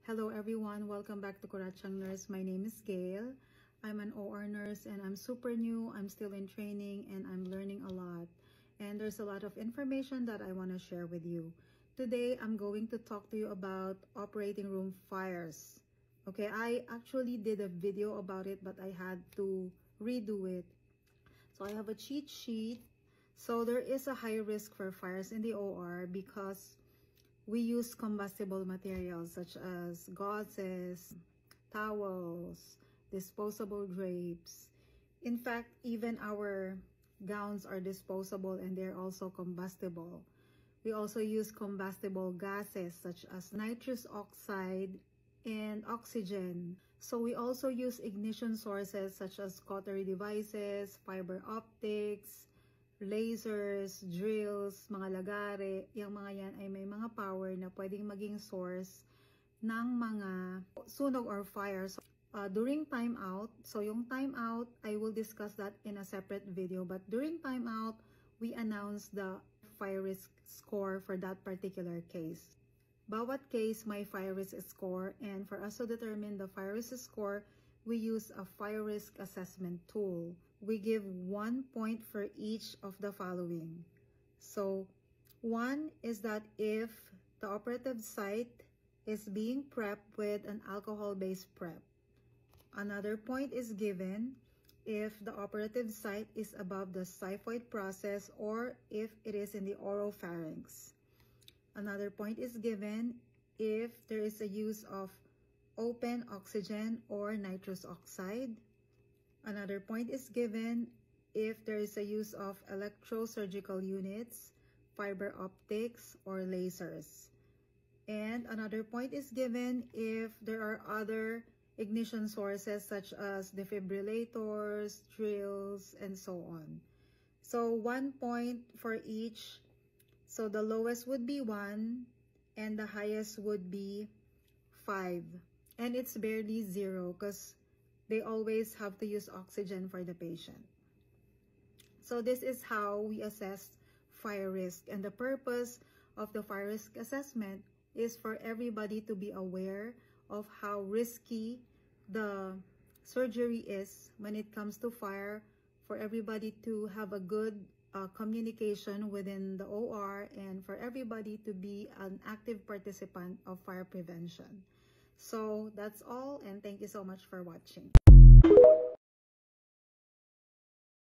Hello everyone, welcome back to Kurachang Nurse. My name is Gail. I'm an OR nurse and I'm super new. I'm still in training and I'm learning a lot. And there's a lot of information that I want to share with you. Today, I'm going to talk to you about operating room fires. Okay, I actually did a video about it, but I had to redo it. So I have a cheat sheet. So there is a high risk for fires in the OR because we use combustible materials such as gauzes, towels, disposable drapes. In fact, even our gowns are disposable and they're also combustible. We also use combustible gases such as nitrous oxide and oxygen. So we also use ignition sources such as cautery devices, fiber optics, lasers, drills, mga lagare. Yung mga yan ay may mga power na pwedeng maging source ng mga sunog or fire. So, during timeout, so yung timeout, I will discuss that in a separate video. But during timeout, we announce the fire risk score for that particular case. Bawat case may fire risk score, and for us to determine the fire risk score, we use a fire risk assessment tool. We give 1 point for each of the following. So, 1 is that if the operative site is being prepped with an alcohol-based prep. Another point is given if the operative site is above the xiphoid process or if it is in the oropharynx. Another point is given if there is a use of open oxygen or nitrous oxide. Another point is given if there is a use of electrosurgical units, fiber optics, or lasers. And another point is given if there are other ignition sources such as defibrillators, drills, and so on. So 1 point for each. So the lowest would be 1 and the highest would be 5. And it's barely 0 because they always have to use oxygen for the patient. So this is how we assess fire risk. And the purpose of the fire risk assessment is for everybody to be aware of how risky the surgery is when it comes to fire, for everybody to have a good communication within the OR, and for everybody to be an active participant of fire prevention. So that's all, and thank you so much for watching.